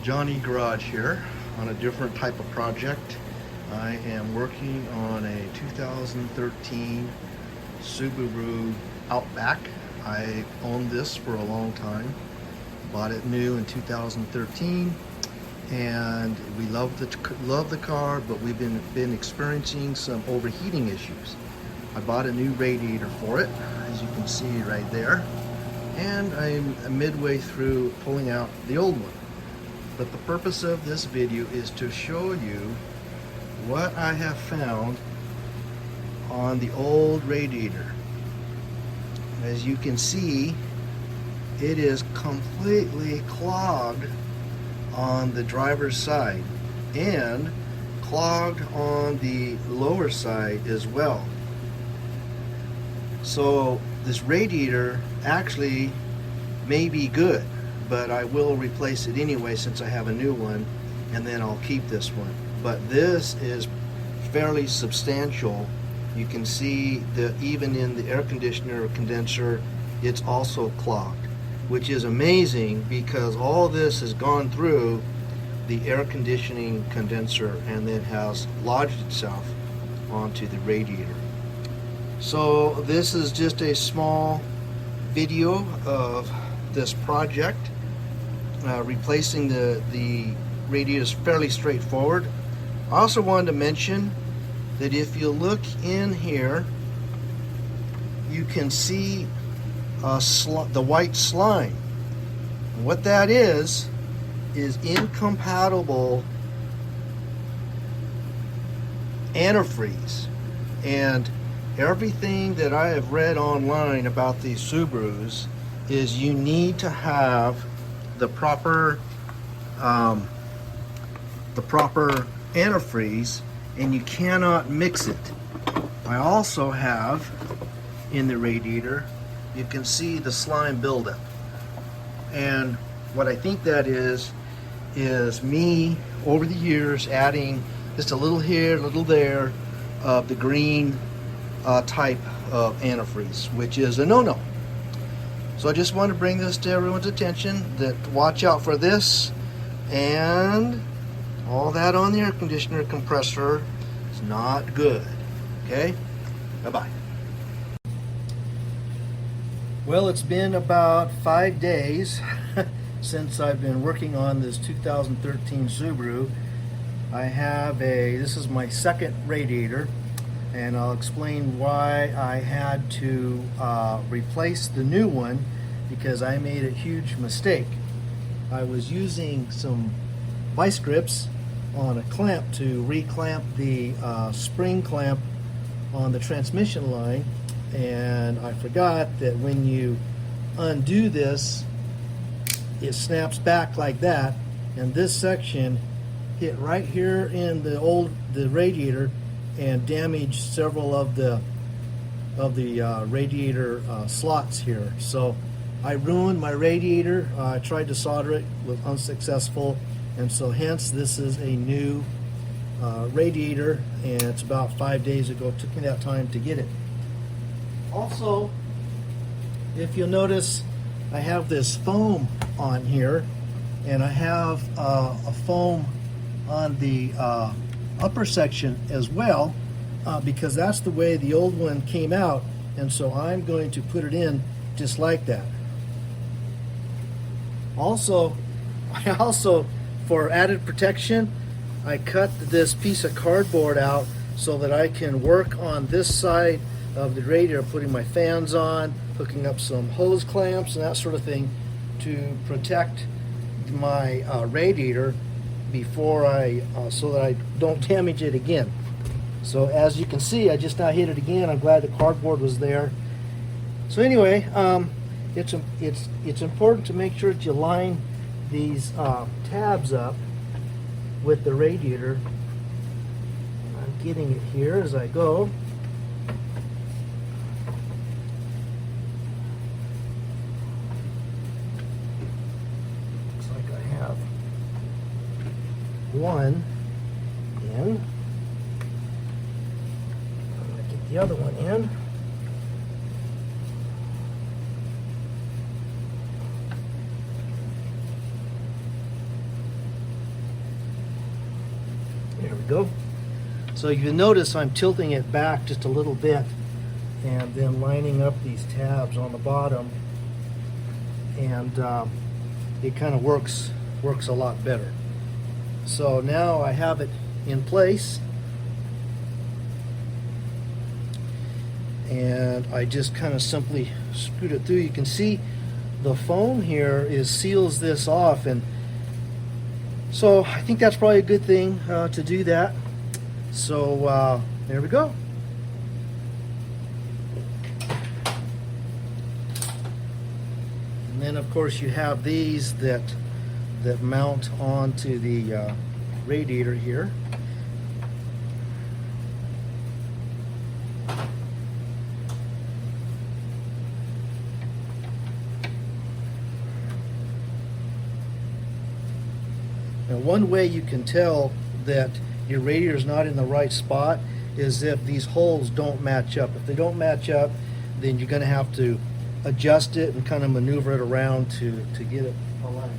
Johnny Garage here on a different type of project. I am working on a 2013 Subaru Outback. I owned this for a long time. Bought it new in 2013 and we love the car, but we've been experiencing some overheating issues. I bought a new radiator for it, as you can see right there, and I'm midway through pulling out the old one. But the purpose of this video is to show you what I have found on the old radiator. As you can see, it is completely clogged on the driver's side and clogged on the lower side as well. So this radiator actually may be good, but I will replace it anyway since I have a new one, and then I'll keep this one. But this is fairly substantial. You can see that even in the air conditioner condenser, it's also clogged, which is amazing because all this has gone through the air conditioning condenser and then has lodged itself onto the radiator. So this is just a small video of this project. Replacing the radiator is fairly straightforward. I also wanted to mention that if you look in here, you can see the white slime. And what that is incompatible antifreeze. And everything that I have read online about these Subarus is you need to have the proper antifreeze, and you cannot mix it. I also have in the radiator, you can see the slime buildup, and what I think that is me over the years adding just a little here, a little there of the green type of antifreeze, which is a no-no. So I just want to bring this to everyone's attention, that watch out for this, and all that on the air conditioner compressor is not good. Okay? Bye-bye. Well, it's been about 5 days since I've been working on this 2013 Subaru. This is my second radiator, and I'll explain why I had to replace the new one, because I made a huge mistake. I was using some vice grips on a clamp to reclamp the spring clamp on the transmission line, and I forgot that when you undo this, it snaps back like that, and this section hit right here in the radiator and damaged several of the radiator slots here. So I ruined my radiator. I tried to solder it, was unsuccessful, and so hence this is a new radiator, and it's about 5 days ago. It took me that time to get it. Also, if you'll notice, I have this foam on here, and I have a foam on the upper section as well, because that's the way the old one came out, and so I'm going to put it in just like that. Also, for added protection, I cut this piece of cardboard out so that I can work on this side of the radiator, putting my fans on, hooking up some hose clamps and that sort of thing to protect my radiator before so that I don't damage it again. So as you can see, I just now hit it again. I'm glad the cardboard was there. So anyway, it's important to make sure that you line these tabs up with the radiator. I'm getting it here as I go. Looks like I have one in. I'm going to get the other one in. go. So you notice I'm tilting it back just a little bit and then lining up these tabs on the bottom, and it kind of works a lot better. So now I have it in place, and I just kind of simply screwed it through. You can see the foam here seals this off, and so I think that's probably a good thing to do that. So there we go. And then of course you have these that mount onto the radiator here. Now, one way you can tell that your radiator is not in the right spot is if these holes don't match up. If they don't match up, then you're going to have to adjust it and kind of maneuver it around to get it aligned.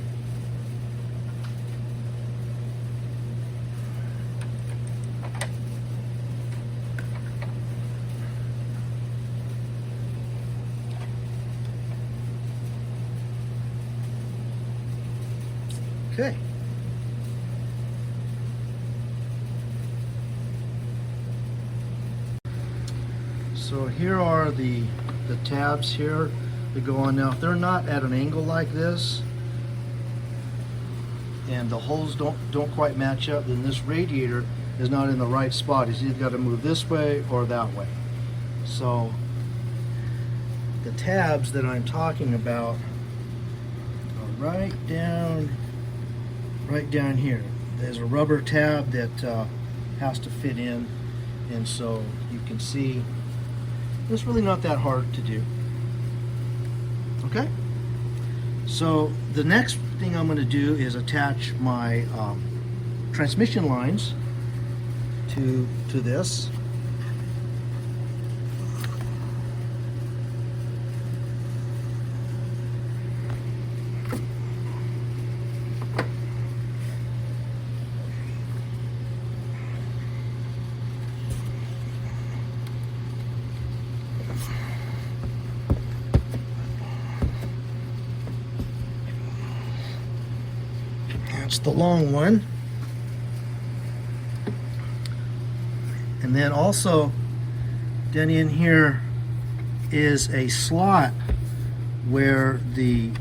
Okay. So here are the tabs here that go on. Now if they're not at an angle like this and the holes don't quite match up, then this radiator is not in the right spot. It's either got to move this way or that way. So the tabs that I'm talking about are right down here. There's a rubber tab that has to fit in, and so you can see it's really not that hard to do. Okay, so the next thing I'm going to do is attach my transmission lines to this. That's the long one. And then also down in here is a slot where the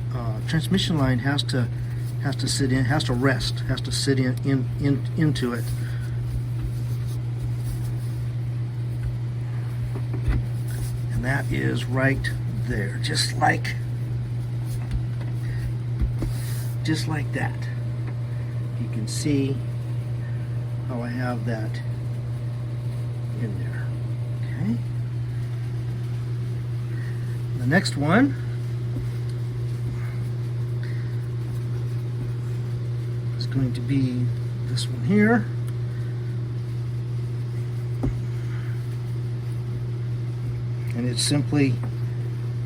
transmission line has to sit in, has to rest, has to sit into it. And that is right there, just like that. You can see how I have that in there. Okay. The next one is going to be this one here. And it simply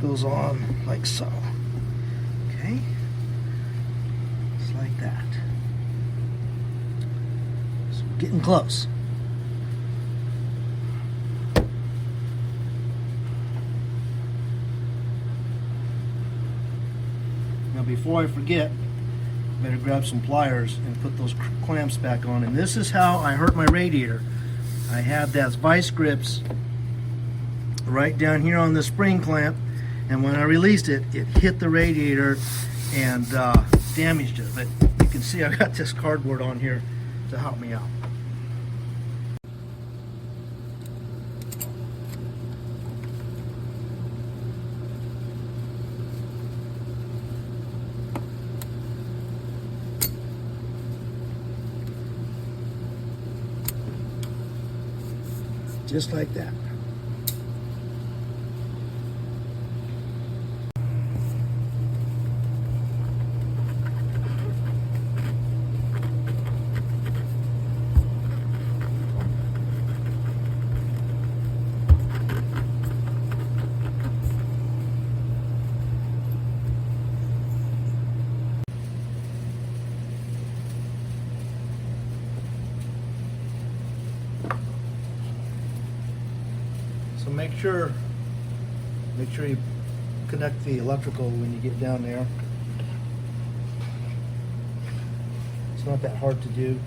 goes on like so. Okay. Just like that. So we're getting close. Now before I forget, I better grab some pliers and put those clamps back on. And this is how I hurt my radiator. I had that vice grips right down here on the spring clamp, and when I released it, it hit the radiator and damaged it. But you can see I got this cardboard on here to help me out. Just like that. make sure you connect the electrical when you get down there. It's not that hard to do.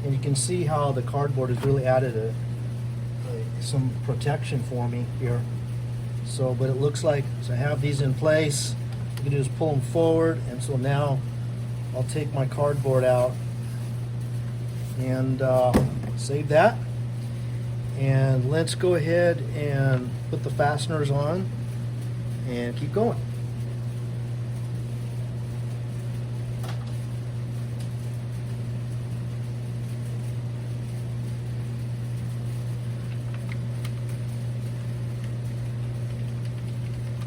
And you can see how the cardboard has really added some protection for me here. So, but it looks like, so I have these in place. You can do is pull them forward, and so now I'll take my cardboard out and save that. And let's go ahead and put the fasteners on and keep going.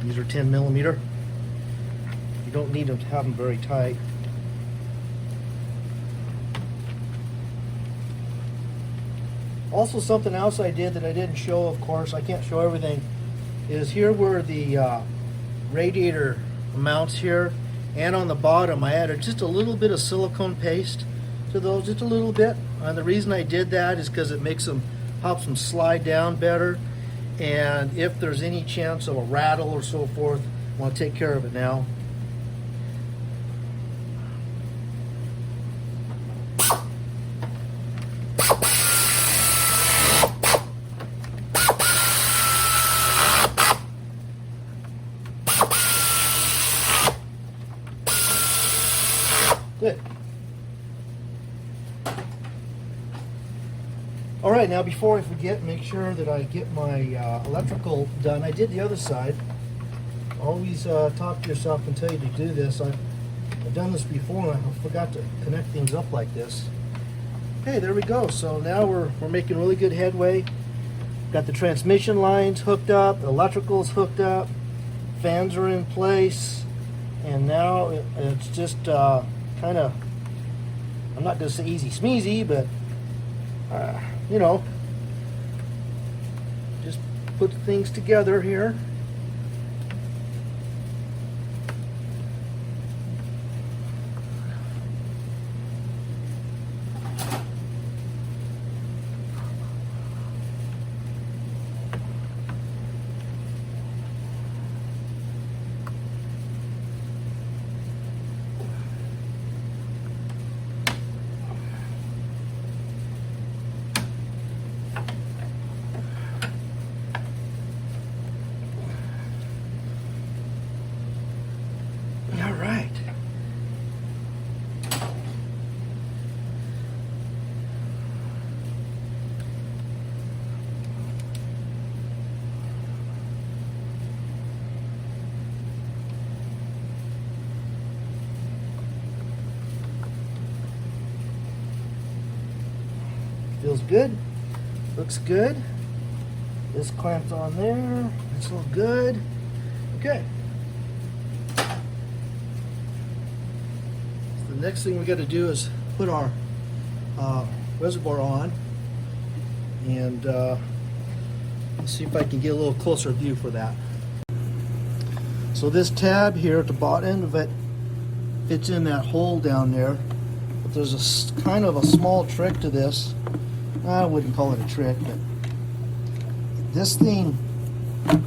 These are 10 millimeter. You don't need them to have them very tight. Also, something else I did that I didn't show, of course, I can't show everything, is here where the radiator mounts here, and on the bottom I added just a little bit of silicone paste to those, just a little bit. And the reason I did that is because it helps them slide down better. And if there's any chance of a rattle or so forth, I want to take care of it now. Good. All right, now before I forget, make sure that I get my electrical done. I did the other side. Always talk to yourself and tell you to do this. I've done this before and I forgot to connect things up like this. Okay, there we go. So now we're making really good headway. Got the transmission lines hooked up, electrical's hooked up, fans are in place, and now it's just kind of, I'm not going to say easy smeezy, but you know, just put things together here. Feels good, looks good. This clamped on there, it's all good. Okay. So the next thing we got to do is put our reservoir on, and let's see if I can get a little closer view for that. So this tab here at the bottom end of it fits in that hole down there, but there's a kind of a small trick to this. I wouldn't call it a trick, but this thing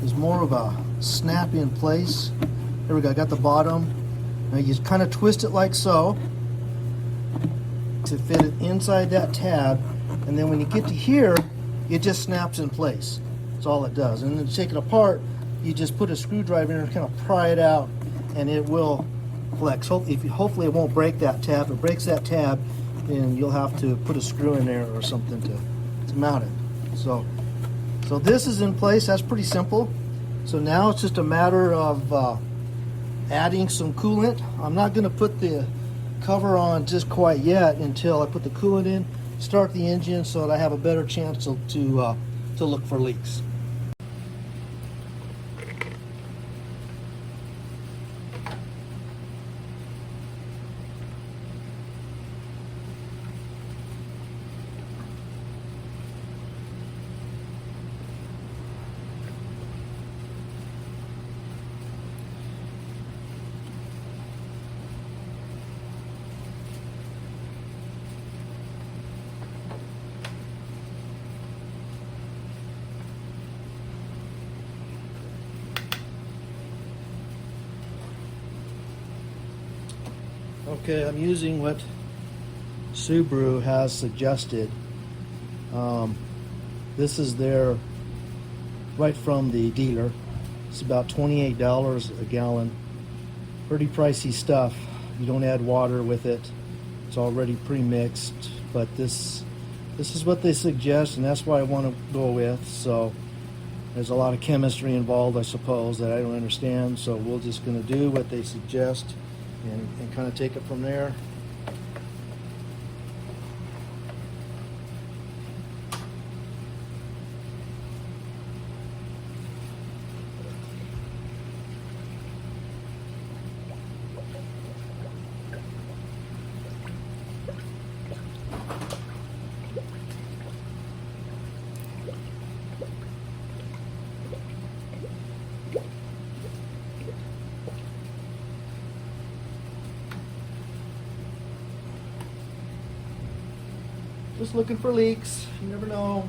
is more of a snap in place. There we go, I got the bottom. Now you kind of twist it like so to fit it inside that tab, and then when you get to here, it just snaps in place. That's all it does. And then to take it apart, you just put a screwdriver in and kind of pry it out, and it will flex. Hopefully it won't break that tab. If it breaks that tab, then you'll have to put a screw in there or something to mount it. So this is in place. That's pretty simple. So now it's just a matter of adding some coolant. I'm not going to put the cover on just quite yet until I put the coolant in, start the engine, so that I have a better chance to look for leaks. Okay, I'm using what Subaru has suggested. This is their right from the dealer. It's about $28 a gallon. Pretty pricey stuff. You don't add water with it. It's already pre-mixed, but this is what they suggest, and that's what I want to go with. So there's a lot of chemistry involved, I suppose, that I don't understand. So we're just going to do what they suggest and kind of take it from there. Just looking for leaks. You never know.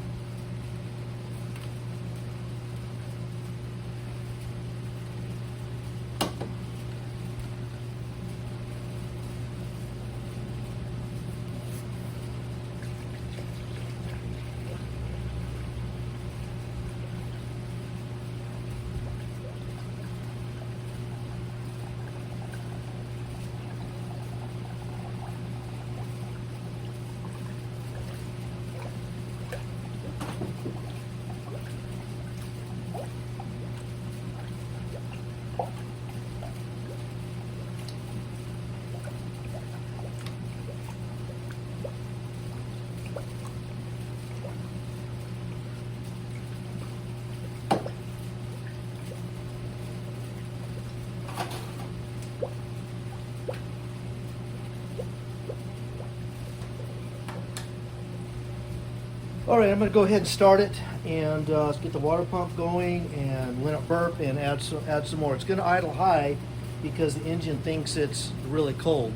All right, I'm going to go ahead and start it and get the water pump going and let it burp and add some more. It's going to idle high because the engine thinks it's really cold.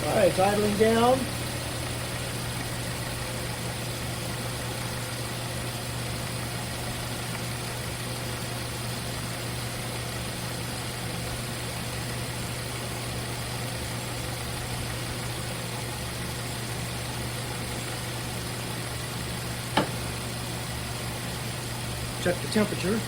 All right, it's idling down. check the temperature.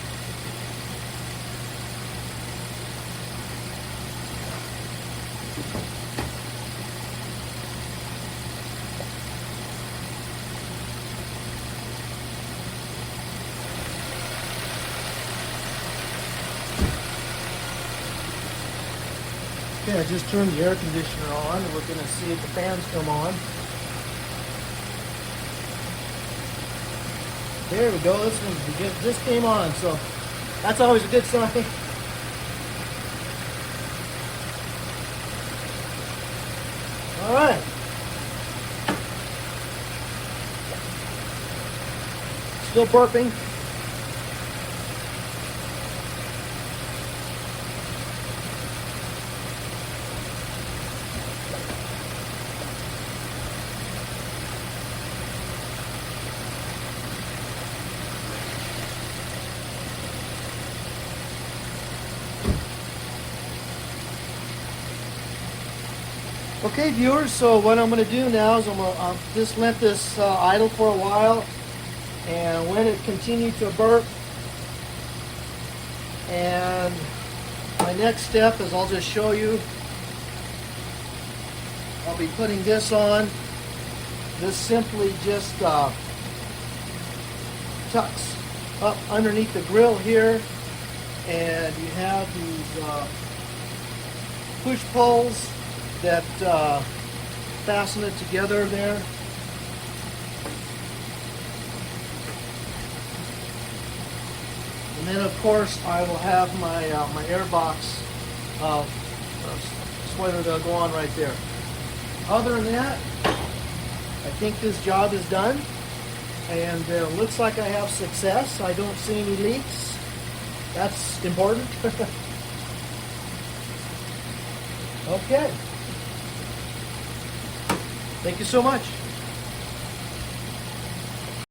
Okay, I just turned the air conditioner on, and we're going to see if the fans come on. There we go. This came on, so that's always a good sign. All right. Still burping. Okay, viewers, so what I'm going to do now is I'll just let this idle for a while, and when it continues to burp, and my next step is I'll just show you. I'll be putting this on. This simply just tucks up underneath the grill here, and you have these push pulls that fasten it together there. And then of course I will have my my air box spoiler that'll go on right there. Other than that, I think this job is done, and it looks like I have success. I don't see any leaks. That's important. Okay. Thank you so much.